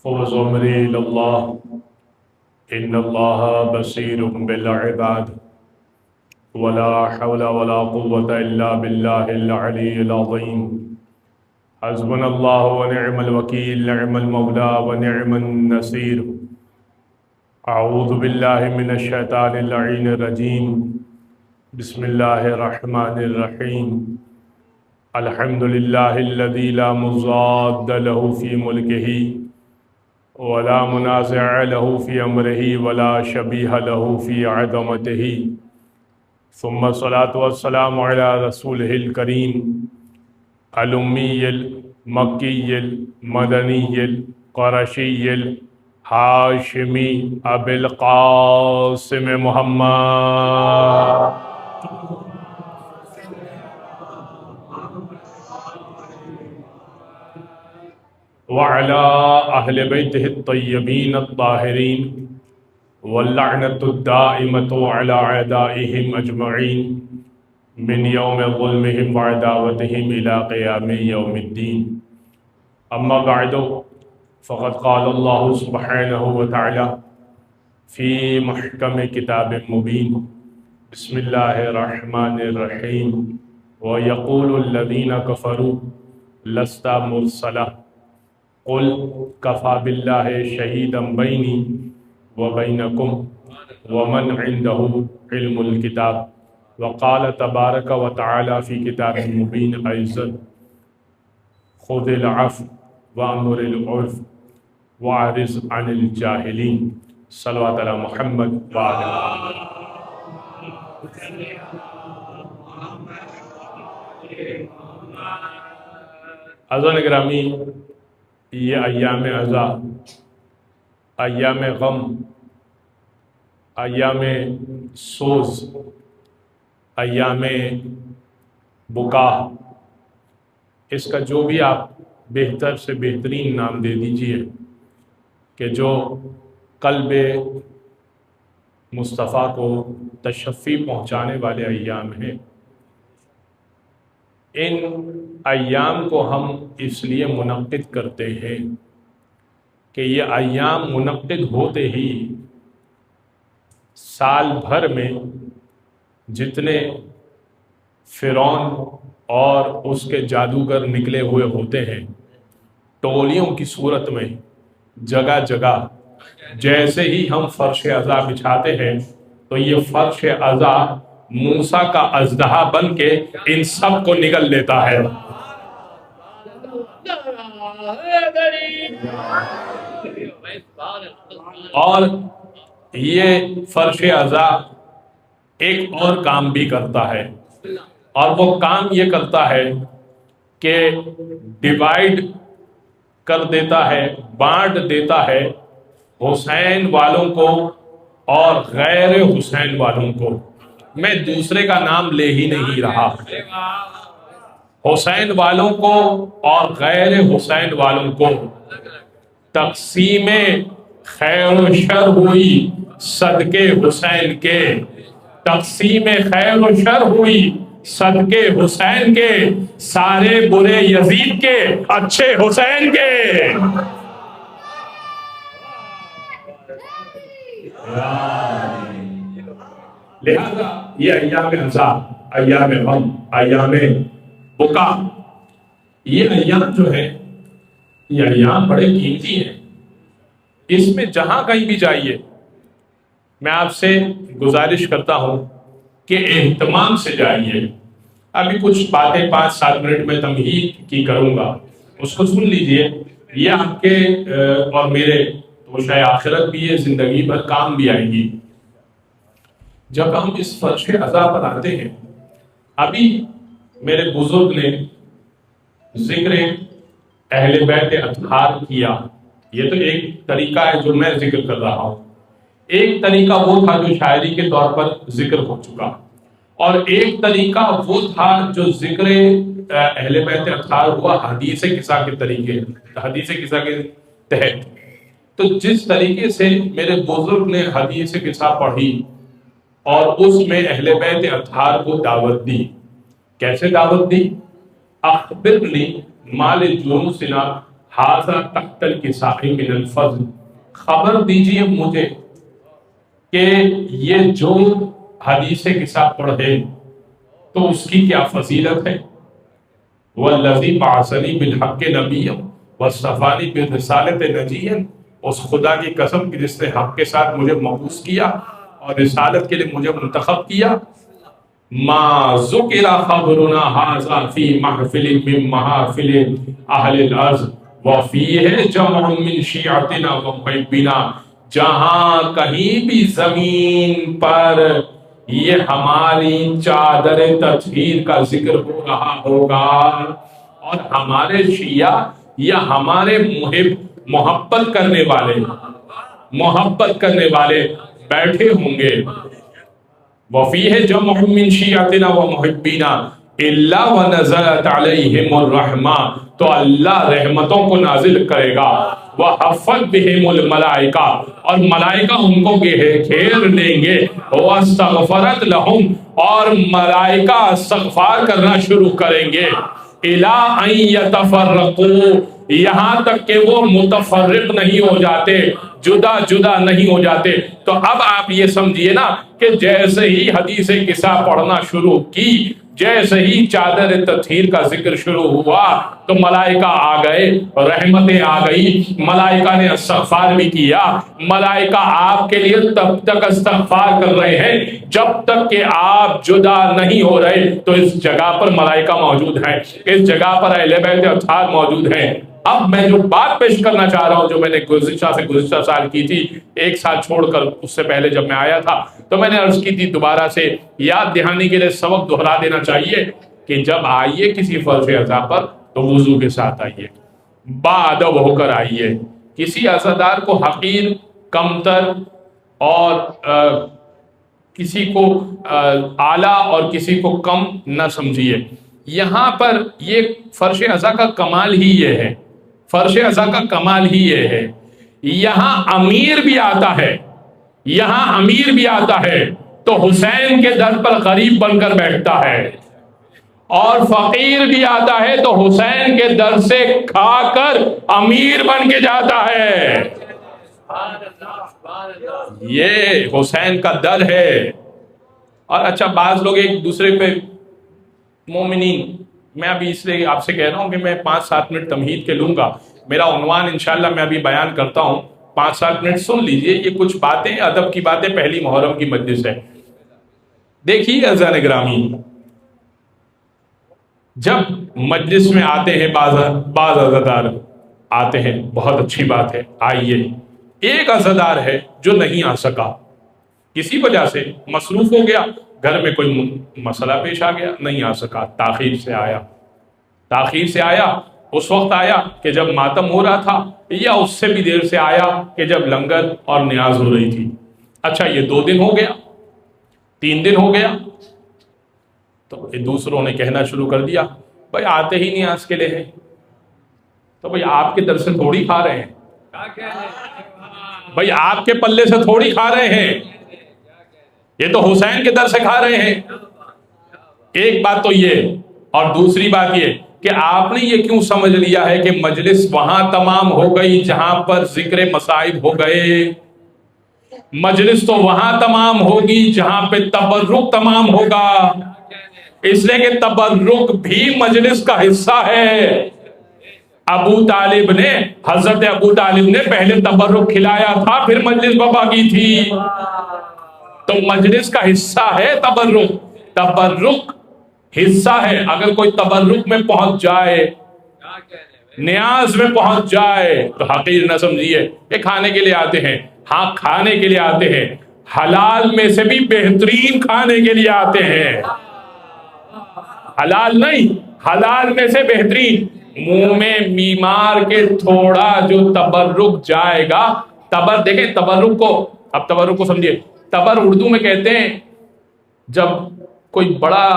فوز عمری اللہ ان اللہ بصیر بالعباد ولا حول ولا قوة الا باللہ العلی العظیم حسبنا اللہ ونعم الوکیل نعم المولا ونعم النصیر اعوذ باللہ من الشیطان اللعین الرجیم بسم اللہ الرحمن الرحیم الحمد للہ الذی لا مضاد له فی ملکہ ولا منازع له في أمره ولا شبيه له في عظمته ثم الصلاة والسلام على رسوله الكريم الأمي المكي المدني القرشي الهاشمي أبي القاسم محمد وعلى أهل بيته الطيبين الطاهرين واللعنة الدائمة على أعدائهم أجمعين من يوم ظلمهم وعداوتهم إلى قيام يوم الدين أما بعد فقد قال الله سبحانه وتعالى في محكم كتاب مبين بسم الله الرحمن الرحيم ويقول الذين كفروا لست مرسلا قل کفا باللہ شہیدا بینی وبینکم ومن عنده علم الکتاب وقال تبارک وتعالی فی کتاب مبین ایضا خذ العفو وامر العرف واعرض عن الجاہلین صلوات علی محمد وعلی حضرات گرامی، یہ ایام عزا، ایام غم، ایام سوز، ایام بکا، اس کا جو بھی آپ بہتر سے بہترین نام دے دیجئے کہ جو قلب مصطفیٰ کو تشفی پہنچانے والے ایام ہیں، ان ایام کو ہم اس لیے منعقد کرتے ہیں کہ یہ ایام منعقد ہوتے ہی سال بھر میں جتنے فرعون اور اس کے جادوگر نکلے ہوئے ہوتے ہیں ٹولیوں کی صورت میں جگہ جگہ، جیسے ہی ہم فرش عزا بچھاتے ہیں تو یہ فرش عزا موسیٰ کا اژدہا بن کے ان سب کو نگل لیتا ہے۔ اور یہ فرش عزا ایک اور کام بھی کرتا ہے، اور وہ کام یہ کرتا ہے کہ ڈیوائیڈ کر دیتا ہے، بانٹ دیتا ہے حسین والوں کو اور غیر حسین والوں کو۔ میں دوسرے کا نام لے ہی نہیں رہا، حسین والوں کو اور غیر حسین والوں کو تقسیم خیر و شر ہوئی صدقے حسین کے، تقسیم خیر و شر ہوئی صدقے حسین کے، سارے برے یزید کے اچھے حسین کے۔ لہذا یہ ایام عزا، ایام غم، ایام بکا، یہ ایام جو ہے یہ ایام بڑے قیمتی ہیں۔ اس میں جہاں کہیں بھی جائیے، میں آپ سے گزارش کرتا ہوں کہ اہتمام سے جائیے۔ ابھی کچھ باتیں 5-7 منٹ میں تمہید کی کروں گا، اس کو سن لیجئے، یہ آپ کے اور میرے توشہ آخرت بھی ہے، زندگی بھر کام بھی آئیں گی۔ جب ہم اس فرش عزا پر آتے ہیں، ابھی میرے بزرگ نے ذکر اہل بیت اطہار کیا، یہ تو ایک طریقہ ہے جو میں ذکر کر رہا ہوں۔ ایک طریقہ وہ تھا جو شاعری کے طور پر ذکر ہو چکا، اور ایک طریقہ وہ تھا جو ذکر اہل بیت اطہار ہوا حدیث قصہ کے طریقے، حدیث قصہ کے تحت۔ تو جس طریقے سے میرے بزرگ نے حدیث قصہ پڑھی اور اس میں اہل بیت اطہار کو دعوت دی، کیسے دعوت دی؟ اخبرنی مال جونسنا ھذا تحت الکساء من الفضل، خبر دیجئے مجھے کہ یہ جو حدیث کساء پڑھے تو اس کی کیا فضیلت ہے. والذی بعثنی بالحق نبیا واصطفانی بالرسالۃ نجیا، اس خدا کی قسم کہ جس نے حق کے ساتھ مجھے مبعوث کیا اور رسالت کے لیے مجھے منتخب کیا. ما ذکر خبرنا ھذا فی محفل من محافل اہل الارض وفیہ جمع من شیعتنا ومحبنا، جہاں کہیں بھی زمین پر یہ ہماری چادر تطہیر کا ذکر ہو رہا ہوگا اور ہمارے شیعہ یا ہمارے محبت کرنے والے بیٹھے ہوں گے. وَفِيهِ جَمْعٌ مِّن شِيعَتِنَا وَمُحِبِّنَا إِلَّا وَنَزَلَتْ عَلَيْهِمُ الرَّحْمَةُ، تو اللہ رحمتوں کو نازل کرے گا. وَحَفَّتْ بِهِمُ الْمَلَائِكَةُ، اور ملائکہ ان کو گھیر لیں گے. وَاسْتَغْفَرَتْ لَهُمْ، اور ملائکہ استغفار کرنا شروع کریں گے. إِلَىٰ أَن يَتَفَرَّقُوا، یہاں تک کہ وہ متفرق نہیں ہو جاتے، جدا جدا نہیں ہو جاتے. تو اب آپ یہ سمجھیے نا کہ جیسے ہی حدیث کساء پڑھنا شروع کی، جیسے ہی چادر تطہیر کا ذکر شروع ہوا تو ملائکہ آ گئے، رحمتیں آ گئی، ملائکہ نے استغفار بھی کیا. ملائکہ آپ کے لیے تب تک استغفار کر رہے ہیں جب تک کہ آپ جدا نہیں ہو رہے. تو اس جگہ پر ملائکہ موجود ہیں، اس جگہ پر اہل بیت اطہار موجود ہیں. اب میں جو بات پیش کرنا چاہ رہا ہوں، جو میں نے گزشتہ سال کی تھی، ایک سال چھوڑ کر اس سے پہلے جب میں آیا تھا تو میں نے عرض کی تھی، دوبارہ سے یاد دہانی کے لیے سبق دہرا دینا چاہیے کہ جب آئیے کسی فرض اذا پر تو وضو کے ساتھ آئیے، باادب ہو کر آئیے. کسی عزادار کو حقیر، کمتر اور کسی کو اعلیٰ اور کسی کو کم نہ سمجھیے. یہاں پر یہ فرش اذا کا کمال ہی یہ ہے، فرش اذا کا کمال ہی یہ ہے. یہاں امیر بھی آتا ہے، یہاں امیر بھی آتا ہے تو حسین کے در پر غریب بن کر بیٹھتا ہے، اور فقیر بھی آتا ہے تو حسین کے در سے کھا کر امیر بن کے جاتا ہے. یہ حسین کا در ہے. اور اچھا، بعض لوگ ایک دوسرے پہ مومنین، میں ابھی اس لیے آپ سے کہہ رہا ہوں کہ میں 5-7 منٹ تمہید کے لوں گا. میرا عنوان انشاءاللہ میں ابھی بیان کرتا ہوں، 5-7 منٹ سن لیجئے. یہ کچھ باتیں، ادب کی باتیں، پہلی محرم کی مجلس ہے. دیکھیے عزیزان گرامی، جب مجلس میں آتے ہیں بعض عزادار آتے ہیں، بہت اچھی بات ہے، آئیے. ایک عزادار ہے جو نہیں آ سکا، کسی وجہ سے مصروف ہو گیا، گھر میں کوئی مسئلہ پیش آ گیا، نہیں آ سکا، تاخیر سے آیا. اس وقت آیا کہ جب ماتم ہو رہا تھا، یا اس سے بھی دیر سے آیا کہ جب لنگر اور نیاز ہو رہی تھی. اچھا، یہ 2 دن ہو گیا، 3 دن ہو گیا، تو دوسروں نے کہنا شروع کر دیا، بھائی آتے ہی نیاز کے لیے ہیں، تو بھائی آپ کے در سے تھوڑی کھا رہے ہیں، بھائی آپ کے پلے سے تھوڑی کھا رہے ہیں، یہ تو حسین کے در سے کھا رہے ہیں. ایک بات تو یہ، اور دوسری بات یہ کہ آپ نے یہ کیوں سمجھ لیا ہے کہ مجلس وہاں تمام ہو گئی جہاں پر ذکر مصائب ہو گئے. مجلس تو وہاں تمام ہوگی جہاں پہ تبرک تمام ہوگا، اس لیے کہ تبرک بھی مجلس کا حصہ ہے. حضرت ابو طالب نے پہلے تبرک کھلایا تھا، پھر مجلس بابا کی تھی. تو مجلس کا حصہ ہے تبرک حصہ ہے. اگر کوئی تبرک میں پہنچ جائے، نیاز میں پہنچ جائے تو حقیر نہ سمجھیے. یہ کھانے کے لیے آتے ہیں، ہاں کھانے کے لیے آتے ہیں، حلال میں سے بھی بہترین کھانے کے لیے آتے ہیں، حلال نہیں، حلال میں سے بہترین. منہ میں بیمار کے تھوڑا جو تبرک جائے گا، دیکھیں تبرک کو، اب تبرک کو سمجھیے. تبر اردو میں کہتے ہیں جب کوئی بڑا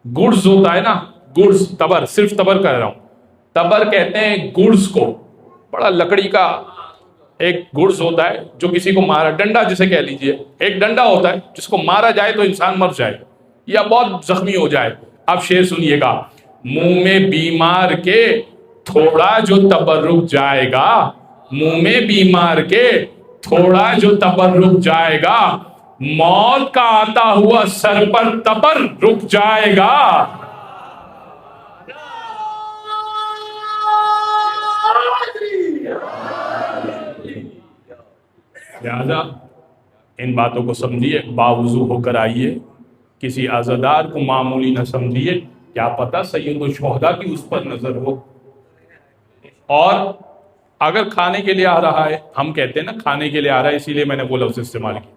گڈز ہوتا ہے نا، گڈز، تبر صرف تبر کہہ رہا ہوں، تبر کہتے ہیں گڈز کو. بڑا لکڑی کا ایک گڈز ہوتا ہے جو کسی کو مارا، ڈنڈا جسے کہہ لیجئے، ایک ڈنڈا ہوتا ہے جس کو مارا جائے تو انسان مر جائے یا بہت زخمی ہو جائے. اب شعر سنیے گا، منہ میں بیمار کے تھوڑا جو تبرک جائے گا منہ میں بیمار کے، تھوڑا جو تبرک جائے گا موت کا آتا ہوا سر پر تبر رک جائے گا۔ لہذا ان باتوں کو سمجھیے، باوضو ہو کر آئیے، کسی عزادار کو معمولی نہ سمجھیے، کیا پتہ سید الشہداء کی اس پر نظر ہو۔ اور اگر کھانے کے لیے آ رہا ہے، ہم کہتے ہیں نا کھانے کے لیے آ رہا ہے، اسی لیے میں نے وہ لفظ استعمال کیا،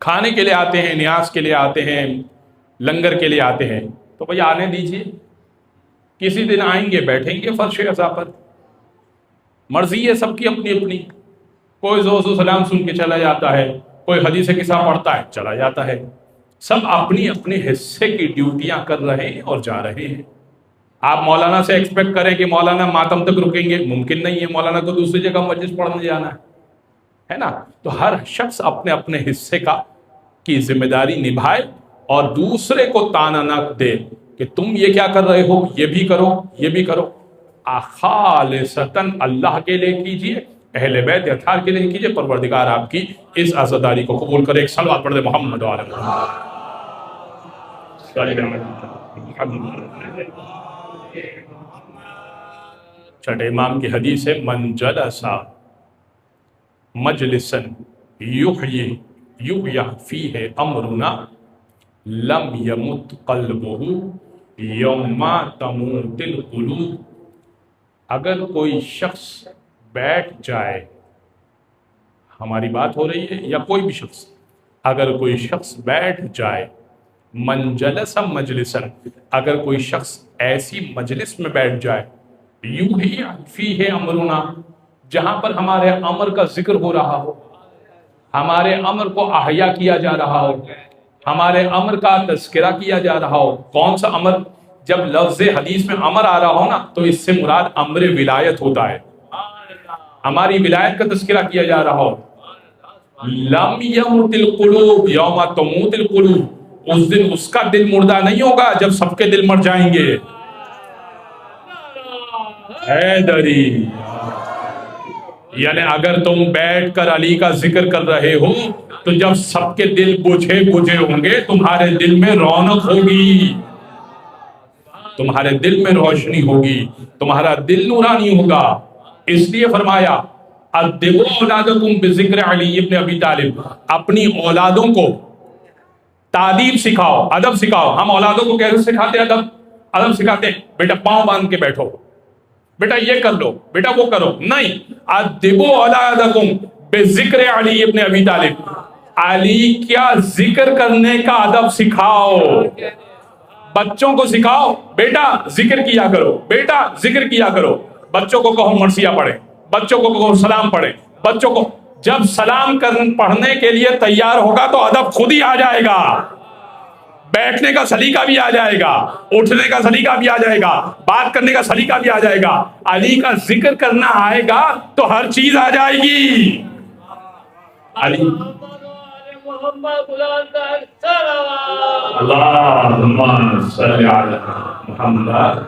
کھانے کے لیے آتے ہیں، نیاز کے لیے آتے ہیں، لنگر کے لیے آتے ہیں، تو بھئی آنے دیجئے، کسی دن آئیں گے بیٹھیں گے فرش عزا پر، مرضی ہے سب کی اپنی اپنی، کوئی زوز و سلام سن کے چلا جاتا ہے، کوئی حدیث قصہ پڑھتا ہے چلا جاتا ہے، سب اپنی اپنی حصے کی ڈیوٹیاں کر رہے ہیں اور جا رہے ہیں۔ آپ مولانا سے ایکسپیکٹ کریں کہ مولانا ماتم تک رکیں گے، ممکن نہیں ہے، مولانا کو دوسری جگہ مجلس پڑھنے جانا ہے نا۔ تو ہر شخص اپنے اپنے حصے کی ذمہ داری نبھائے اور دوسرے کو تانا نہ دے کہ تم یہ کیا کر رہے ہو، یہ بھی کرو یہ بھی کرو۔ خالصتاً اللہ کے لیے کیجئے، اہل بیت اطہار کے لیے کیجئے، پروردگار آپ کی اس عزاداری کو قبول کرے۔ ایک صلوات پڑھ دے محمد و آل محمد۔ چھٹے امام کی حدیث ہے، من جلس مجلسا یحیی فیہ امرنا لم یمت قلبہ یوم تموت القلوب۔ اگر کوئی شخص بیٹھ جائے، ہماری بات ہو رہی ہے یا کوئی بھی شخص، اگر کوئی شخص بیٹھ جائے، من جلس مجلسا، اگر کوئی شخص ایسی مجلس میں بیٹھ جائے، یحیی فیہ امرنا، جہاں پر ہمارے امر کا ذکر ہو رہا ہو، ہمارے امر کو احیا کیا جا رہا ہو، ہمارے امر کا تذکرہ کیا جا رہا ہو۔ کون سا امر؟ جب لفظ حدیث میں امر آ رہا ہو نا تو اس سے مراد امر ولایت ہوتا ہے، ہماری ولایت کا تذکرہ کیا جا رہا ہو۔ لم یمت القلوب یوم تموت القلوب، اس دن اس کا دل مردہ نہیں ہوگا جب سب کے دل مر جائیں گے۔ حیدری، یعنی اگر تم بیٹھ کر علی کا ذکر کر رہے ہو تو جب سب کے دل بجھے ہوں گے تمہارے دل میں رونق ہوگی، تمہارے دل میں روشنی ہوگی، تمہارا دل نورانی ہوگا۔ اس لیے فرمایا ادبوا اولادکم بذکر علی ابن ابی طالب، اپنی اولادوں کو تادیب سکھاؤ، ادب سکھاؤ۔ ہم اولادوں کو کیسے سکھاتے ہیں؟ ادب سکھاتے ہیں، بیٹا پاؤں باندھ کے بیٹھو، بیٹا یہ کر لو، بیٹا وہ کرو، نہیں، ادبوا اولادکم بذکر علی ابن ابی طالب، علی کیا ذکر کرنے کا ادب سکھاؤ، بچوں کو سکھاؤ، بیٹا ذکر کیا کرو، بیٹا ذکر کیا کرو۔ بچوں کو کہو مرثیہ پڑھیں، بچوں کو کہو سلام پڑھیں، بچوں کو جب سلام پڑھنے کے لیے تیار ہوگا تو ادب خود ہی آ جائے گا، بیٹھنے کا سلیقہ بھی آ جائے گا، اٹھنے کا سلیقہ بھی آ جائے گا، بات کرنے کا سلیقہ بھی آ جائے گا۔ علی کا ذکر کرنا آئے گا تو ہر چیز آ جائے گی۔ علی اللہم صلی علی محمد۔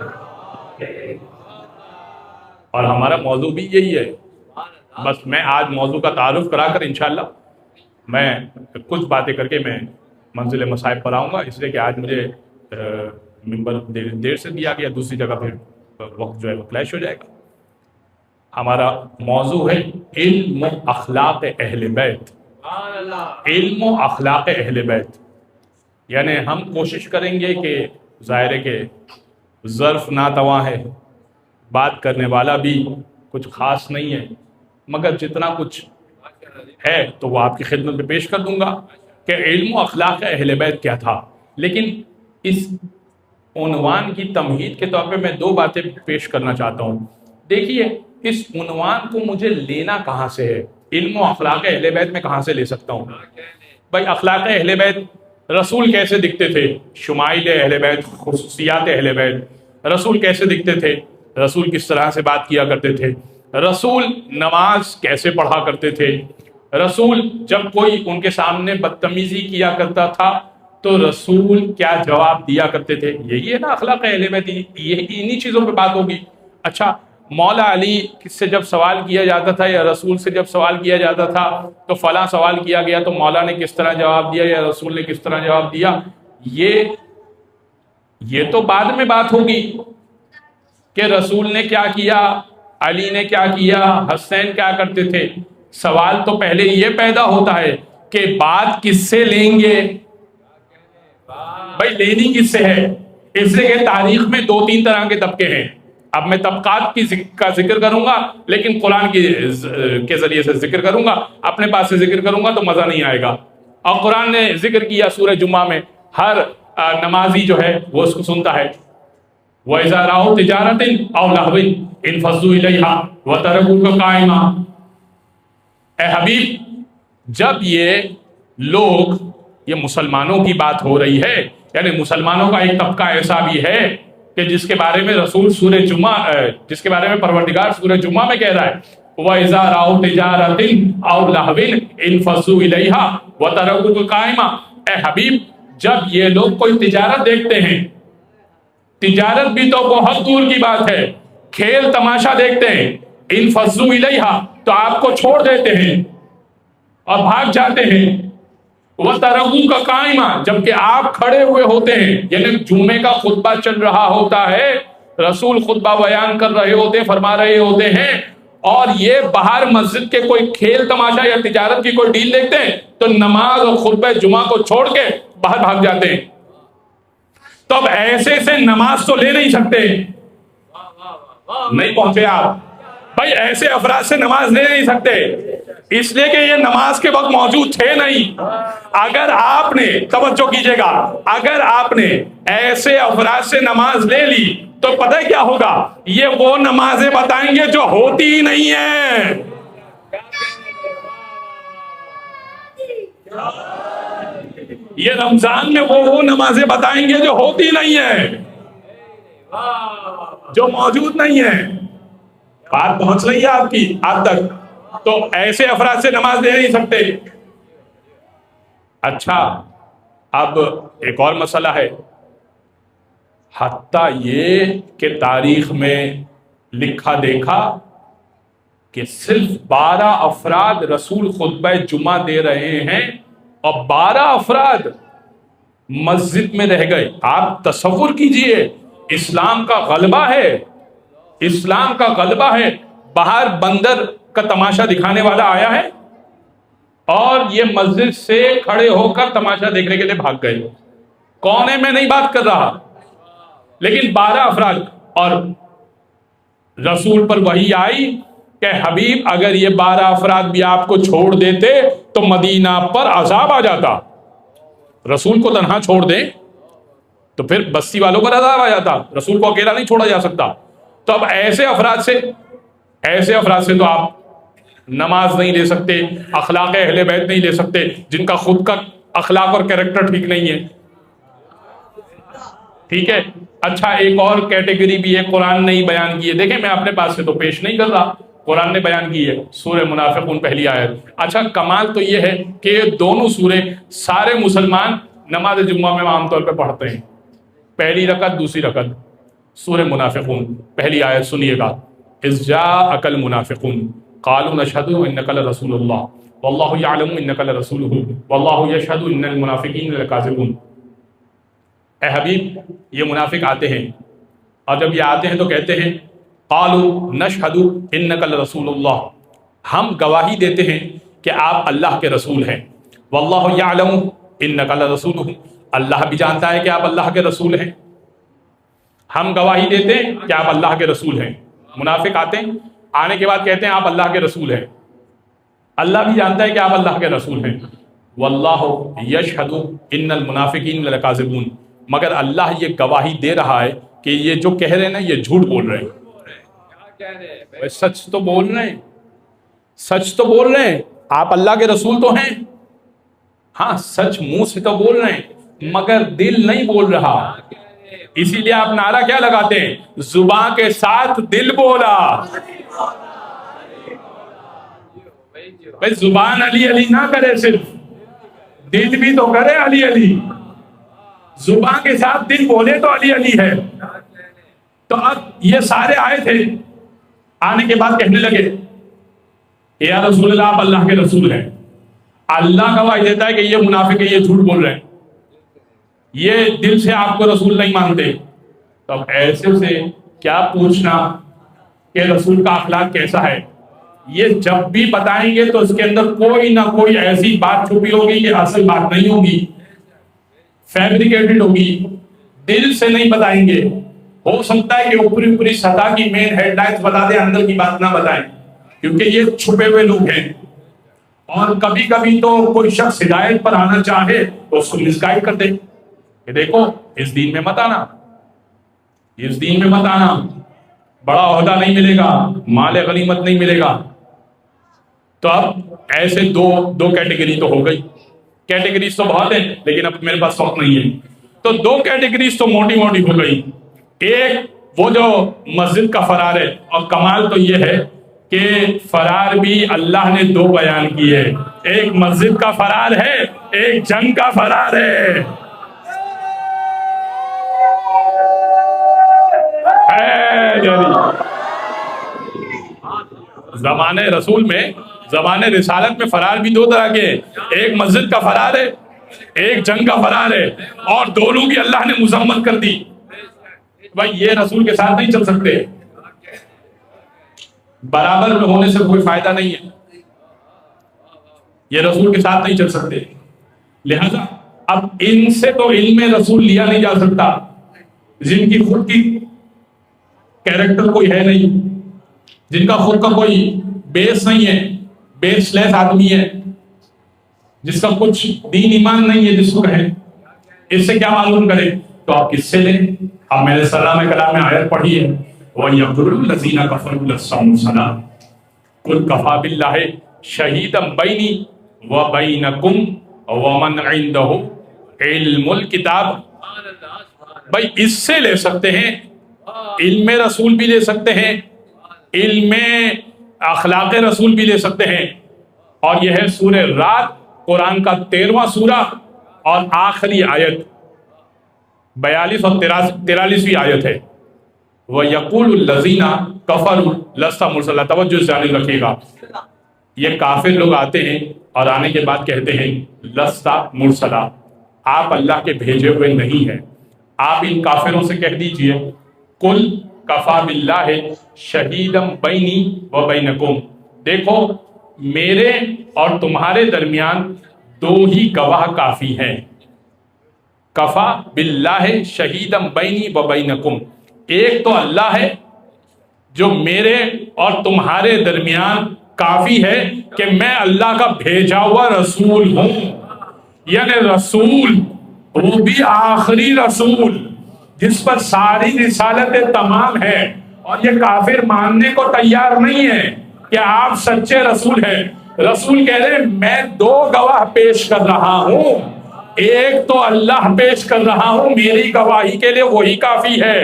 اور ہمارا موضوع بھی یہی ہے، بس میں آج موضوع کا تعارف کرا کر انشاءاللہ میں کچھ باتیں کر کے میں منزل مصائب پر آؤں گا، اس لیے کہ آج مجھے ممبر دیر سے دیا گیا، دوسری جگہ پھر وقت جو ہے وہ کلیش ہو جائے گا۔ ہمارا موضوع ہے علم و اخلاق اہل بیت، علم و اخلاق اہل بیت، یعنی ہم کوشش کریں گے کہ ظاہر ہے کہ ظرف ناتواں ہے، بات کرنے والا بھی کچھ خاص نہیں ہے، مگر جتنا کچھ ہے تو وہ آپ کی خدمت میں پیش کر دوں گا کہ علم و اخلاق اہل بیت کیا تھا۔ لیکن اس عنوان کی تمہید کے طور پہ میں دو باتیں پیش کرنا چاہتا ہوں۔ دیکھیے اس عنوان کو مجھے لینا کہاں سے ہے، علم و اخلاق اہل بیت میں کہاں سے لے سکتا ہوں؟ بھائی اخلاق اہل بیت، رسول کیسے دکھتے تھے، شمائل اہل بیت، خصوصیات اہل بیت، رسول کیسے دکھتے تھے، رسول کس طرح سے بات کیا کرتے تھے، رسول نماز کیسے پڑھا کرتے تھے، رسول جب کوئی ان کے سامنے بدتمیزی کیا کرتا تھا تو رسول کیا جواب دیا کرتے تھے۔ یہی ہے نا اخلاق اہل بیت، یہ انہی چیزوں پہ بات ہوگی۔ اچھا مولا علی سے جب سوال کیا جاتا تھا یا رسول سے جب سوال کیا جاتا تھا تو فلاں سوال کیا گیا تو مولا نے کس طرح جواب دیا یا رسول نے کس طرح جواب دیا، یہ تو بعد میں بات ہوگی کہ رسول نے کیا کیا، علی نے کیا کیا، حسین کیا کرتے تھے۔ سوال تو پہلے یہ پیدا ہوتا ہے کہ بات کس سے لیں گے، بھائی لینی کس سے ہے۔ اس لیے کہ تاریخ میں 2-3 طرح کے طبقے ہیں۔ اب میں طبقات کا ذکر کروں گا لیکن قرآن کے ذریعے سے ذکر کروں گا، اپنے پاس سے ذکر کروں گا تو مزہ نہیں آئے گا۔ اور قرآن نے ذکر کیا سورہ جمعہ میں، ہر نمازی جو ہے وہ اس کو سنتا ہے۔ وَإِذَا رَأَوْا تِجَارَةً أَوْ لَهْوًا انفضوا إِلَيْهَا وَتَرَكُوكَ قَائِمًا۔ اے حبیب جب یہ لوگ، یہ مسلمانوں کی بات ہو رہی ہے، یعنی مسلمانوں کا ایک طبقہ ایسا بھی ہے کہ جس کے بارے میں رسول سورہ جمعہ، جس کے بارے میں پروردگار سورہ جمعہ میں کہہ رہا ہے وَإِذَا رَأَوْا تِجَارَةً أَوْ لَهْوًا انفضوا إِلَيْهَا وَتَرَكُوكَ قَائِمًا۔ اے حبیب جب یہ لوگ کوئی تجارت دیکھتے ہیں، تجارت بھی تو بہت دور کی بات ہے، کھیل تماشا دیکھتے ہیں، انفضوا إِلَيْهَا تو آپ کو چھوڑ دیتے ہیں اور بھاگ جاتے ہیں۔ وَتَرَكُوكَ قَائِمًا جبکہ آپ کھڑے ہوئے ہوتے ہیں، یعنی جمعے کا خطبہ چل رہا ہوتا ہے، رسول خطبہ بیان کر رہے ہوتے، فرما رہے ہوتے ہیں، اور یہ باہر مسجد کے کوئی کھیل تماشا یا تجارت کی کوئی ڈیل دیکھتے ہیں تو نماز اور خطبہ جمعہ کو چھوڑ کے باہر بھاگ جاتے ہیں۔ تو اب ایسے سے نماز تو لے نہیں سکتے، نہیں پہنچے آپ بھائی، ایسے افراد سے نماز لے نہیں سکتے، اس لیے کہ یہ نماز کے وقت موجود تھے نہیں۔ اگر آپ نے، توجہ کیجئے گا، اگر آپ نے ایسے افراد سے نماز لے لی تو پتہ کیا ہوگا، یہ وہ نمازیں بتائیں گے جو ہوتی ہی نہیں ہیں۔ یہ رمضان میں وہ نمازیں بتائیں گے جو ہوتی نہیں ہیں، جو موجود نہیں ہیں۔ بات پہنچ رہی ہے آپ کی آج تک؟ تو ایسے افراد سے نماز لے نہیں سکتے۔ اچھا اب ایک اور مسئلہ ہے، حتیٰ یہ کہ تاریخ میں لکھا دیکھا کہ صرف 12 افراد رسول خطبہ جمعہ دے رہے ہیں اور 12 افراد مسجد میں رہ گئے۔ آپ تصور کیجئے، اسلام کا غلبہ ہے، اسلام کا غلبہ ہے، باہر بندر کا تماشا دکھانے والا آیا ہے اور یہ مسجد سے کھڑے ہو کر تماشا دیکھنے کے لیے بھاگ گئے۔ کونے میں نہیں بات کر رہا، لیکن 12 افراد، اور رسول پر وحی آئی کہ حبیب اگر یہ 12 افراد بھی آپ کو چھوڑ دیتے تو مدینہ پر عذاب آ جاتا۔ رسول کو تنہا چھوڑ دیں تو پھر بستی والوں پر عذاب آ جاتا، رسول کو اکیلا نہیں چھوڑا جا سکتا۔ تو اب ایسے افراد سے تو آپ نماز نہیں لے سکتے، اخلاق اہل بیت نہیں لے سکتے، جن کا خود کا اخلاق اور کیریکٹر ٹھیک نہیں ہے۔ ٹھیک ہے، اچھا ایک اور کیٹیگری بھی ہے، قرآن نے ہی بیان کی ہے، دیکھیں میں اپنے پاس سے تو پیش نہیں کر رہا، قرآن نے بیان کی ہے، سورہ منافقون پہلی آیت۔ اچھا کمال تو یہ ہے کہ یہ دونوں سورے سارے مسلمان نماز جمعہ میں عام طور پہ پڑھتے ہیں، پہلی رکعت دوسری رکعت۔ سورہ منافقون پہلی آیت سنیے گا، اذ جاءک المنافقون قالوا نشهد انک لرسول اللہ واللہ یعلم انک لرسولہ واللہ یشہد ان المنافقین لکاذبون۔ اے حبیب یہ منافق آتے ہیں، اور جب یہ آتے ہیں تو کہتے ہیں قالوا نشہد انک لرسول اللہ، ہم گواہی دیتے ہیں کہ آپ اللہ کے رسول ہیں، واللہ یعلم انک لرسولہ، اللہ بھی جانتا ہے کہ آپ اللہ کے رسول ہیں۔ ہم گواہی دیتے ہیں کہ آپ اللہ کے رسول ہیں۔ منافق آتے ہیں، آنے کے بعد کہتے ہیں آپ اللہ کے رسول ہیں، اللہ بھی جانتا ہے کہ آپ اللہ کے رسول ہیں۔ واللہ یشہد ان المنافقین لکاذبون، مگر اللہ یہ گواہی دے رہا ہے کہ یہ جو کہہ رہے ہیں نا یہ جھوٹ بول رہے ہیں، سچ تو بول رہے ہیں، سچ تو بول رہے ہیں، آپ اللہ کے رسول تو ہیں، ہاں سچ منہ سے تو بول رہے ہیں مگر دل نہیں بول رہا۔ اسی لیے آپ نعرہ کیا لگاتے ہیں، زبان کے ساتھ دل بولا۔ بھائی زبان علی علی نہ کرے، صرف دل بھی تو کرے علی علی، زبان کے ساتھ دل بولے تو علی علی ہے۔ تو اب یہ سارے آئے تھے، آنے کے بعد کہنے لگے یا رسول اللہ آپ اللہ کے رسول ہیں، اللہ گواہی دیتا ہے کہ یہ منافق ہے، یہ جھوٹ بول رہے ہیں، یہ دل سے آپ کو رسول نہیں مانتے. تو اب ایسے سے کیا پوچھنا کہ رسول کا اخلاق کیسا ہے؟ یہ جب بھی بتائیں گے تو اس کے اندر کوئی نہ کوئی ایسی بات چھپی ہوگی کہ اصل بات نہیں ہوگی، فیبریکیٹڈ ہوگی، دل سے نہیں بتائیں گے. ہو سکتا ہے کہ اوپری سطح کی مین ہیڈ لائنز بتا دیں، اندر کی بات نہ بتائیں، کیونکہ یہ چھپے ہوئے لوگ ہیں. اور کبھی کبھی تو کوئی شخص ہدایت پر آنا چاہے تو اس کو مس گائیڈ کر دے کہ دیکھو اس دین میں مت آنا، اس دین میں مت آنا، بڑا عہدہ نہیں ملے گا، مال غنیمت نہیں ملے گا. تو اب ایسے دو کیٹیگری تو ہو گئی. کیٹیگریز تو بہت ہیں لیکن اب میرے پاس وقت نہیں ہے. تو دو کیٹیگریز تو موٹی موٹی ہو گئی. ایک وہ جو مسجد کا فرار ہے، اور کمال تو یہ ہے کہ فرار بھی اللہ نے دو بیان کیے، ایک مسجد کا فرار ہے، ایک جنگ کا فرار ہے. زمانے رسول میں، زمانے رسالت میں فرار بھی دو طرح کے، ایک مسجد کا فرار ہے، ایک جنگ کا فرار ہے، اور دونوں کی اللہ نے مذمت کر دی. بھائی یہ رسول کے ساتھ نہیں چل سکتے، برابر میں ہونے سے کوئی فائدہ نہیں ہے، یہ رسول کے ساتھ نہیں چل سکتے. لہذا اب ان سے تو علم رسول لیا نہیں جا سکتا جن کی خود کی کیریکٹر کوئی ہے نہیں، جن کا خود کا کوئی بیس نہیں ہے، بیس لیس آدمی ہے، جس کا کچھ دین ایمان نہیں ہے جس کو کہیں. اس سے کیا معلوم کرے؟ تو آپ کس سے لیں؟ اب میں نے سلام کلام میں آیت پڑھی ہے، وَيَقُولُ الَّذِينَ كَفَرُوا لَسْتَ مُرْسَلًا قُلْ كَفَىٰ بِاللَّهِ شَهِيدًا بَيْنِي وَبَيْنَكُمْ وَمَنْ عِندَهُ عِلْمُ الْكِتَابِ. بھائی اس سے لے سکتے ہیں، علم رسول بھی لے سکتے ہیں، علم اخلاق رسول بھی لے سکتے ہیں. اور یہ ہے سورہ رات، قرآن کا 13واں سورہ اور آخری آیت، 42 اور 43ویں آیت ہے. وَيَقُولُ الَّذِينَ كَفَرُوا لَسْتَ مُرْسَلًا. توجہ سے جانب رکھیے گا، یہ کافر لوگ آتے ہیں اور آنے کے بعد کہتے ہیں لَسْتَ مُرْسَلًا، آپ اللہ کے بھیجے ہوئے نہیں ہیں. آپ ان کافروں سے کہہ دیجئے قُلْ کفا باللہ شہیدم بینی و بینکم، دیکھو میرے اور تمہارے درمیان دو ہی گواہ کافی ہیں. کفا باللہ شہیدم بینی و بینکم، ایک تو اللہ ہے جو میرے اور تمہارے درمیان کافی ہے کہ میں اللہ کا بھیجا ہوا رسول ہوں. یعنی رسول، وہ بھی آخری رسول جس پر ساری رسالتیں تمام ہے. اور یہ کافر ماننے کو تیار نہیں ہے کہ آپ سچے رسول ہیں. رسول کہہ رہے میں دو گواہ پیش کر رہا ہوں، ایک تو اللہ پیش کر رہا ہوں، میری گواہی کے لیے وہی کافی ہے،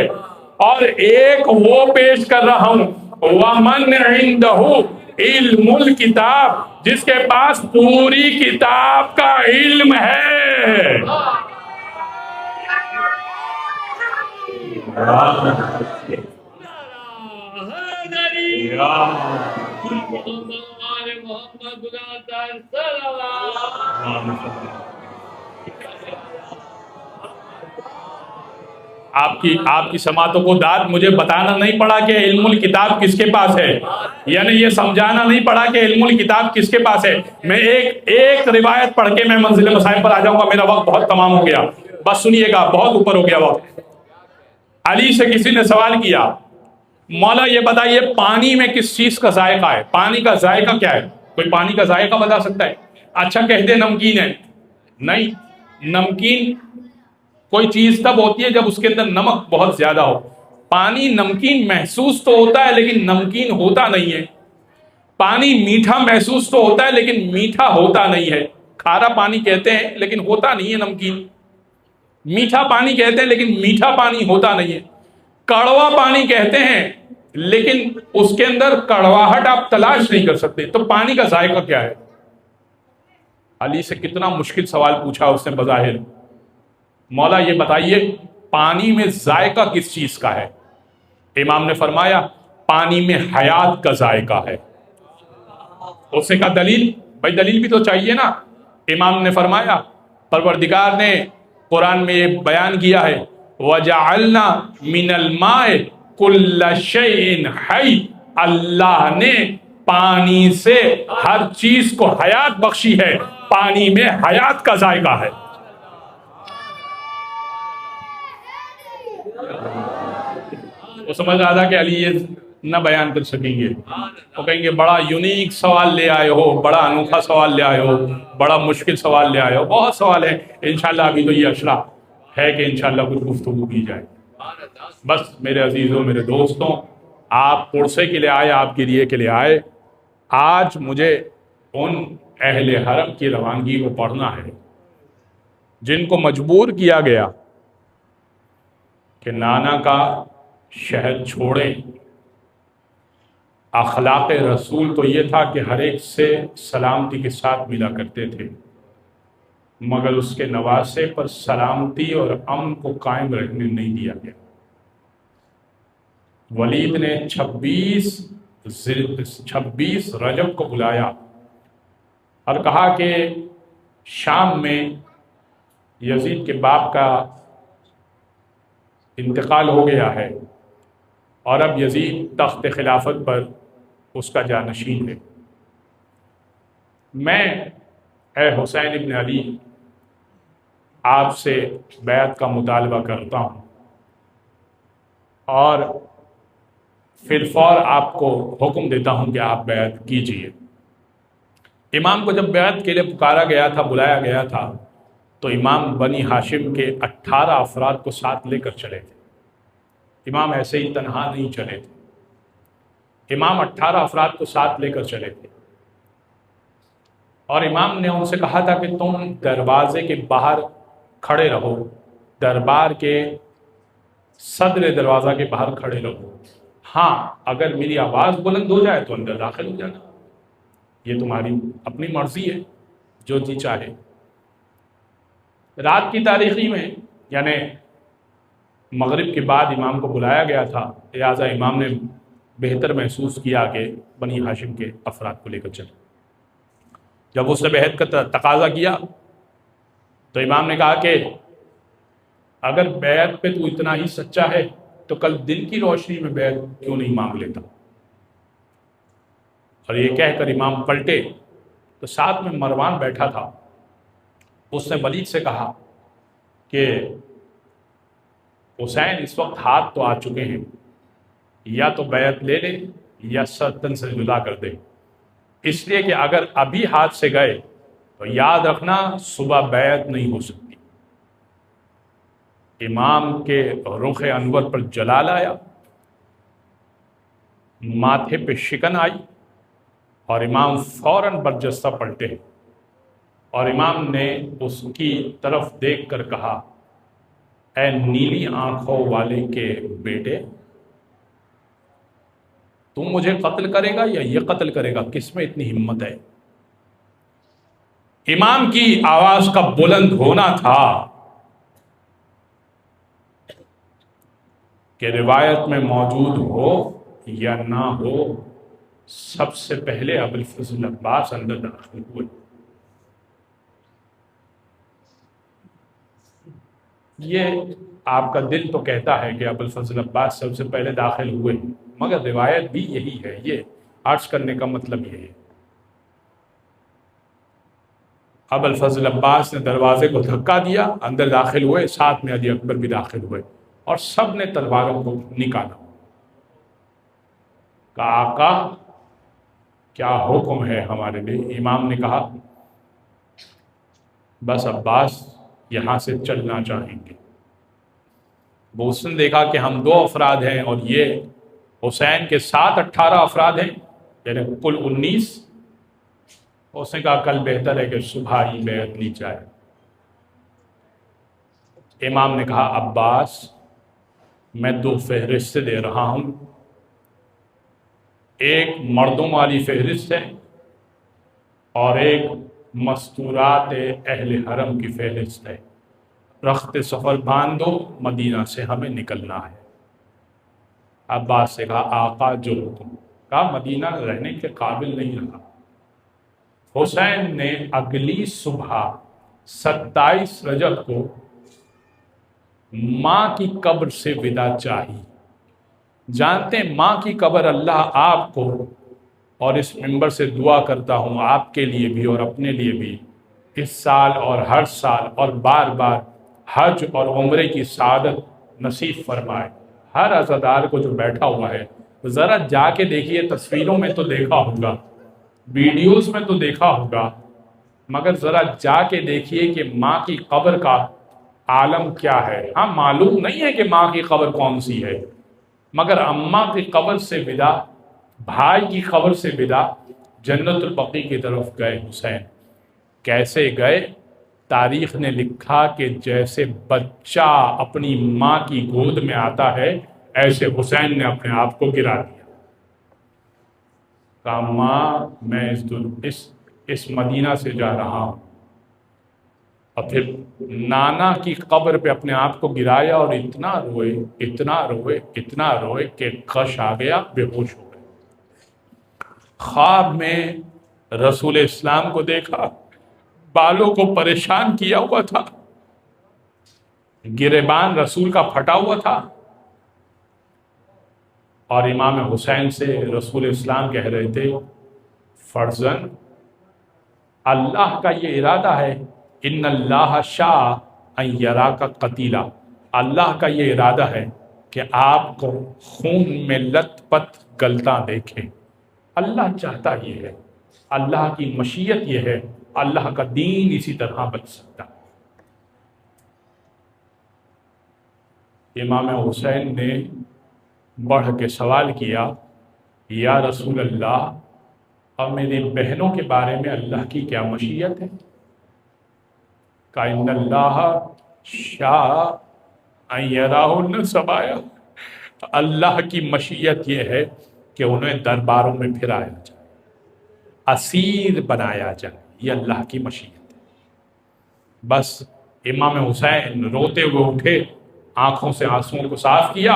اور ایک وہ پیش کر رہا ہوں وَمَنْ عِنْدَهُ عِلْمُ الْكِتَابِ، جس کے پاس پوری کتاب کا علم ہے. آپ کی سماعتوں کو داد مجھے بتانا نہیں پڑا کہ علم الکتاب کس کے پاس ہے، یعنی یہ سمجھانا نہیں پڑا کہ علم الکتاب کس کے پاس ہے. میں ایک روایت پڑھ کے میں منزل مسائل پر آ جاؤں گا، میرا وقت بہت تمام ہو گیا، بس سنیے گا، بہت اوپر ہو گیا وقت. علی سے کسی نے سوال کیا مولا یہ بتائیے پانی میں کس چیز کا ذائقہ ہے؟ پانی کا ذائقہ کیا ہے؟ کوئی پانی کا ذائقہ بتا سکتا ہے؟ اچھا کہتے نمکین ہے. نہیں، نمکین کوئی چیز تب ہوتی ہے جب اس کے اندر نمک بہت زیادہ ہو. پانی نمکین محسوس تو ہوتا ہے لیکن نمکین ہوتا نہیں ہے. پانی میٹھا محسوس تو ہوتا ہے لیکن میٹھا ہوتا نہیں ہے. کھارا پانی کہتے ہیں لیکن ہوتا نہیں ہے نمکین. میٹھا پانی کہتے ہیں لیکن میٹھا پانی ہوتا نہیں ہے. کڑوا پانی کہتے ہیں لیکن اس کے اندر کڑواہٹ آپ تلاش نہیں کر سکتے. تو پانی کا ذائقہ کیا ہے؟ علی سے کتنا مشکل سوال پوچھا اس نے بظاہر. مولا یہ بتائیے پانی میں ذائقہ کس چیز کا ہے؟ امام نے فرمایا پانی میں حیات کا ذائقہ ہے۔ اس نے کہا دلیل؟ بھائی دلیل بھی تو چاہیے نا۔ امام نے فرمایا پروردگار نے قرآن میں یہ بیان کیا ہے وَجَعَلْنَا مِنَ الْمَاءِ كُلَّ شَيْءٍ حَيٍّ، اللہ نے پانی سے ہر چیز کو حیات بخشی ہے، پانی میں حیات کا ذائقہ ہے۔ وہ سمجھ رہا تھا کہ علی یہ نہ بیان کر سکیں گے، وہ کہیں گے بڑا یونیک سوال لے آئے ہو، بڑا انوکھا سوال لے آئے ہو، بڑا مشکل سوال لے آئے ہو۔ بہت سوال ہے انشاءاللہ، ابھی تو یہ اشرا ہے کہ انشاءاللہ کچھ گفتگو کی جائے۔ بس میرے عزیزوں، میرے دوستوں، آپ پرسے کے لیے آئے، آپ کے لیے کے لیے آئے۔ آج مجھے ان اہل حرم کی روانگی کو پڑھنا ہے جن کو مجبور کیا گیا کہ نانا کا شہر چھوڑیں۔ اخلاق رسول تو یہ تھا کہ ہر ایک سے سلامتی کے ساتھ ملا کرتے تھے، مگر اس کے نواسے پر سلامتی اور امن کو قائم رکھنے نہیں دیا گیا۔ ولید نے 26 رجب کو بلایا اور کہا کہ شام میں یزید کے باپ کا انتقال ہو گیا ہے اور اب یزید تخت خلافت پر اس کا جانشین ہے۔ میں اے حسین ابن علی آپ سے بیعت کا مطالبہ کرتا ہوں اور فی الفور آپ کو حکم دیتا ہوں کہ آپ بیعت کیجئے۔ امام کو جب بیعت کے لیے پکارا گیا تھا، بلایا گیا تھا، تو امام بنی ہاشم کے 18 افراد کو ساتھ لے کر چلے تھے۔ امام ایسے ہی تنہا نہیں چلے تھے، امام 18 افراد کو ساتھ لے کر چلے تھے، اور امام نے ان سے کہا تھا کہ تم دروازے کے باہر کھڑے رہو، دربار کے صدر دروازہ کے باہر کھڑے رہو، ہاں اگر میری آواز بلند ہو جائے تو اندر داخل ہو جانا، یہ تمہاری اپنی مرضی ہے، جو جی چاہے۔ رات کی تاریخی میں یعنی مغرب کے بعد امام کو بلایا گیا تھا، لہٰذا امام نے بہتر محسوس کیا کہ بنی ہاشم کے افراد کو لے کر چلے۔ جب اس نے بیعت کا تقاضا کیا تو امام نے کہا کہ اگر بیعت پہ تو اتنا ہی سچا ہے تو کل دن کی روشنی میں بیعت کیوں نہیں مانگ لیتا؟ اور یہ کہہ کر امام پلٹے تو ساتھ میں مروان بیٹھا تھا، اس نے ولید سے کہا کہ حسین اس وقت ہاتھ تو آ چکے ہیں، یا تو بیعت لے لے یا سرتن سے جدا کر دے، اس لیے کہ اگر ابھی ہاتھ سے گئے تو یاد رکھنا صبح بیعت نہیں ہو سکتی۔ امام کے رخ انور پر جلال آیا، ماتھے پہ شکن آئی، اور امام فوراً برجستہ پلٹے، اور امام نے اس کی طرف دیکھ کر کہا اے نیلی آنکھوں والے کے بیٹے، تم مجھے قتل کرے گا یا یہ قتل کرے گا؟ کس میں اتنی ہمت ہے؟ امام کی آواز کا بلند ہونا تھا کہ روایت میں موجود ہو یا نہ ہو، سب سے پہلے ابوالفضل عباس اندر داخل ہوئے۔ یہ آپ کا دل تو کہتا ہے کہ ابوالفضل عباس سب سے پہلے داخل ہوئے، مگر روایت بھی یہی ہے۔ یہ عرض کرنے کا مطلب یہ ہے، ابوالفضل عباس نے دروازے کو دھکا دیا، اندر داخل ہوئے، ساتھ میں علی اکبر بھی داخل ہوئے، اور سب نے تلواروں کو نکالا۔ کہا آقا کیا حکم ہے ہمارے لیے؟ امام نے کہا بس عباس یہاں سے چلنا چاہیں گے۔ وہ اس نے دیکھا کہ ہم 2 افراد ہیں اور یہ حسین کے ساتھ 18 افراد ہیں، یعنی کل 19۔ اس نے کہا کل بہتر ہے کہ صبح ہی بیعت لی جائے۔ امام نے کہا عباس میں 2 فہرستیں دے رہا ہوں، ایک مردوں والی فہرست ہے اور ایک مستورات اہل حرم کی فہرست ہے، رخت سفر باندھو، مدینہ سے ہمیں نکلنا ہے۔ عباس سے کہا آقا جو حکم، کہا مدینہ رہنے کے قابل نہیں رہا۔ حسین نے اگلی صبح 27 رجب کو ماں کی قبر سے ودا چاہی۔ جانتے ہیں ماں کی قبر اللہ آپ کو، اور اس منبر سے دعا کرتا ہوں آپ کے لیے بھی اور اپنے لیے بھی، اس سال اور ہر سال اور بار بار حج اور عمرے کی سعادت نصیب فرمائے۔ ہر عزادار کو جو بیٹھا ہوا ہے ذرا جا کے دیکھیے، تصویروں میں تو دیکھا ہوگا، ویڈیوز میں تو دیکھا ہوگا، مگر ذرا جا کے دیکھیے کہ ماں کی قبر کا عالم کیا ہے۔ ہاں معلوم نہیں ہے کہ ماں کی قبر کون سی ہے، مگر اماں کی قبر سے ودا، بھائی کی قبر سے ودا، جنت البقیع کی طرف گئے حسین۔ کیسے گئے؟ تاریخ نے لکھا کہ جیسے بچہ اپنی ماں کی گود میں آتا ہے ایسے حسین نے اپنے آپ کو گرا دیا۔ کہا ماں میں اس مدینہ سے جا رہا ہوں، اور پھر نانا کی قبر پہ اپنے آپ کو گرایا اور اتنا روئے اتنا روئے اتنا روئے کہ غش آ گیا، بے ہوش ہو گئے۔ خواب میں رسول اسلام کو دیکھا، بالوں کو پریشان کیا ہوا تھا، گریبان رسول کا پھٹا ہوا تھا، اور امام حسین سے رسول اسلام کہہ رہے تھے فرزن اللہ کا یہ ارادہ ہے، ان اللہ شاء ان یراک قتیلا، اللہ کا یہ ارادہ ہے کہ آپ کو خون میں لت پت گلتا دیکھیں۔ اللہ چاہتا یہ ہے، اللہ کی مشیت یہ ہے، اللہ کا دین اسی طرح بچ سکتا۔ امام حسین نے بڑھ کے سوال کیا یا رسول اللہ، اور میری بہنوں کے بارے میں اللہ کی کیا مشیت ہے؟ کہ ان اللہ شاء ان یراہن سبایا، اللہ کی مشیت یہ ہے کہ انہیں درباروں میں پھرایا جائے، اسیر بنایا جائے، یہ اللہ کی مشیت ہے۔ بس امام حسین روتے ہوئے اٹھے، آنکھوں سے آنسوؤں کو صاف کیا،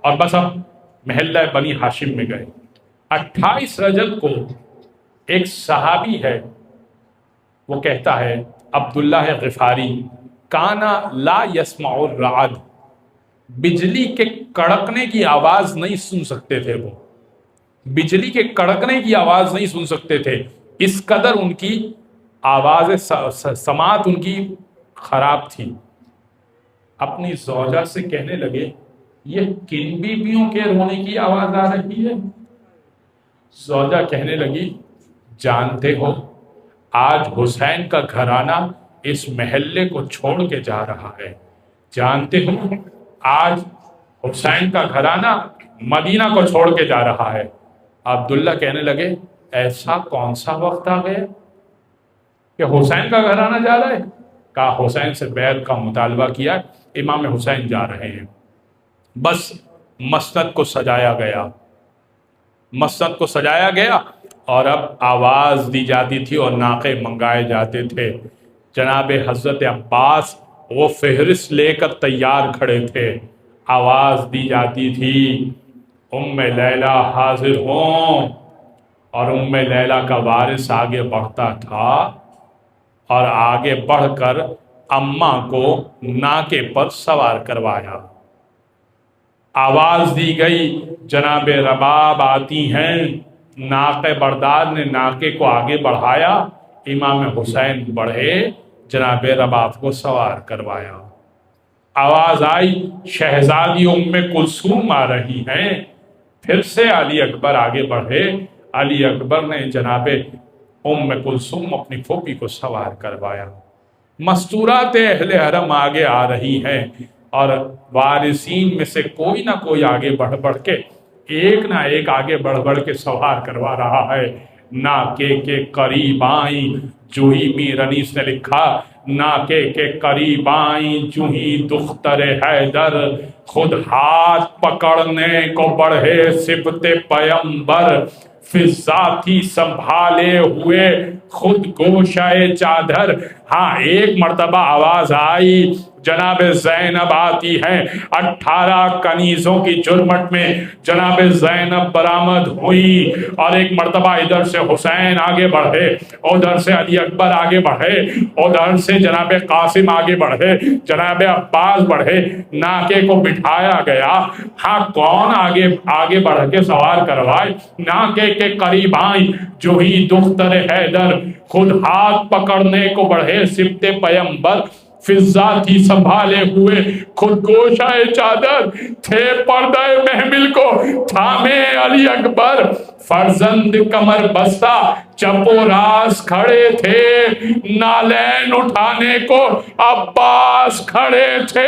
اور بس اب محلہ بنی ہاشم میں گئے۔ 28 رجب کو ایک صحابی ہے، وہ کہتا ہے عبداللہ غفاری، کانا لا یسمع الرعد، بجلی کے کڑکنے کی آواز نہیں سن سکتے تھے، وہ بجلی کے کڑکنے کی آواز نہیں سن سکتے تھے، اس قدر ان کی آواز سماعت ان کی خراب تھی۔ اپنی زوجہ سے کہنے لگے یہ کن بیویوں کے رونے کی آواز آ رہی ہے؟ زوجہ کہنے لگی جانتے ہو آج حسین کا گھرانہ اس محلے کو چھوڑ کے جا رہا ہے، جانتے ہو آج حسین کا گھرانہ مدینہ کو چھوڑ کے جا رہا ہے۔ عبداللہ کہنے لگے ایسا کون سا وقت آ گیا کہ حسین کا گھرانہ جا رہا ہے؟ کہا حسین سے بیعت کا مطالبہ کیا، امام حسین جا رہے ہیں۔ بس مسند کو سجایا گیا، مسند کو سجایا گیا، اور اب آواز دی جاتی تھی اور ناقے منگائے جاتے تھے۔ جناب حضرت عباس وہ فہرست لے کر تیار کھڑے تھے، آواز دی جاتی تھی ام لیلہ حاضر ہوں، اور ام لیلہ کا وارث آگے بڑھتا تھا، اور آگے بڑھ کر اماں کو ناکے پر سوار کروایا۔ آواز دی گئی جناب رباب آتی ہیں، ناقے بردار نے ناکے کو آگے بڑھایا، امام حسین بڑھے، جناب رباب کو سوار کروایا۔ آواز آئی شہزادی ام کلثوم آ رہی ہیں، پھر سے علی اکبر آگے بڑھے، علی اکبر نے جناب ام کلثوم اپنی پھوپھی کو سوار کروایا۔ مستورات اہل حرم آگے آ رہی ہیں، اور وارثین میں سے کوئی نہ کوئی آگے بڑھ بڑھ کے ایک نہ ایک آگے بڑھ بڑھ کے سوار کروا رہا ہے۔ ناکے کے قریب آئیں جوہی میر انیس نے لکھا، ناکے کے قریب آئیں جوہی دختر حیدر، خود ہاتھ پکڑنے کو بڑھے صفت پیمبر، فضاتی سنبھالے ہوئے خود گوشہ چادر۔ ہاں ایک مرتبہ آواز آئی جناب زینب آتی ہیں، 18 کنیزوں کی جرمٹ میں جناب زینب برآمد ہوئی، اور ایک مرتبہ ادھر سے حسین آگے بڑھے، ادھر سے علی اکبر آگے بڑھے، ادھر سے جناب قاسم آگے بڑھے، جناب عباس بڑھے، ناکے کو بٹھایا گیا۔ ہاں کون آگے بڑھ کے سوار کروائے؟ ناکے کے قریب آئیں جو ہی دختر حیدر خود ہاتھ پکڑنے کو بڑھے، سبط پیمبر فضا تھی سنبھالے ہوئے، خود گوشہ چادر تھے پردہ محمل کو تھامے علی اکبر، فرزند کمر بستہ چپ و راست کھڑے تھے، نالین اٹھانے کو عباس کھڑے تھے۔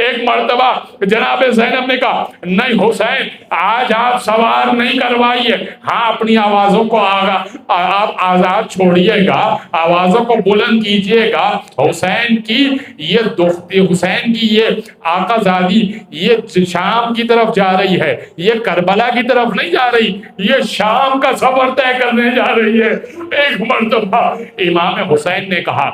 ایک مرتبہ جناب زینب نے کہا نہیں حسین آج آپ سوار نہیں کروائیے، ہاں اپنی آوازوں کو آپ آزاد چھوڑیے گا، آوازوں کو بلند کیجئے گا۔ حسین کی یہ آقا زادی یہ شام کی طرف جا رہی ہے، یہ کربلا کی طرف نہیں جا رہی، یہ شام کا سفر طے کرنے جا رہی ہے۔ ایک مرتبہ امام حسین نے کہا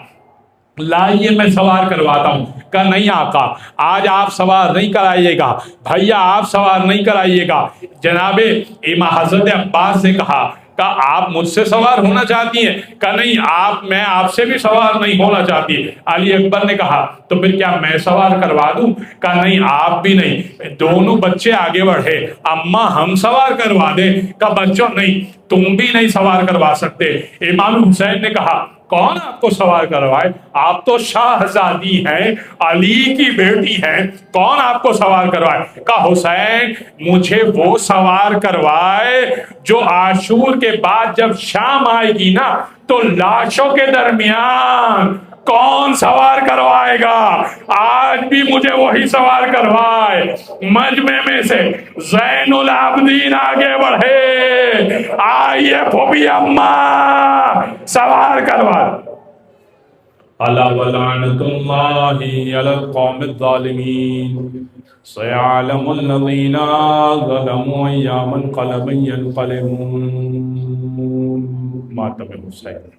لائیے میں سوار کرواتا ہوں، کہا نہیں آقا آج آپ سوار نہیں کرائیے گا، بھیا آپ سوار نہیں کرائیے گا۔ جناب امام حضرت عباس نے کہا آپ مجھ سے سوار ہونا چاہتی ہیں؟ کہا نہیں میں آپ سے بھی سوار نہیں ہونا چاہتی۔ علی اکبر نے کہا تو پھر کیا میں سوار کروا دوں؟ کہا نہیں آپ بھی نہیں۔ دونوں بچے آگے بڑھے، اماں ہم سوار کروا دیں؟ کہا بچوں نہیں تم بھی نہیں سوار کروا سکتے۔ امام حسین نے کہا کون آپ کو سوار کروائے؟ آپ تو شاہزادی ہیں، علی کی بیٹی ہیں، کون آپ کو سوار کروائے؟ کہا حسین مجھے وہ سوار کروائے جو عاشور کے بعد جب شام آئے گی نا تو لاشوں کے درمیان کون سوار کروائے گا؟ آج بھی مجھے وہی سوار کروائے۔ مجمع میں سے زین العابدین آگے بڑھے، آئیے پھوپھی اماں سوار کروائے۔ الا ولعنۃ اللہ علی القوم الظالمین، سیعلم الذین ظلموا ای منقلب ینقلبون۔ ماتم حسین۔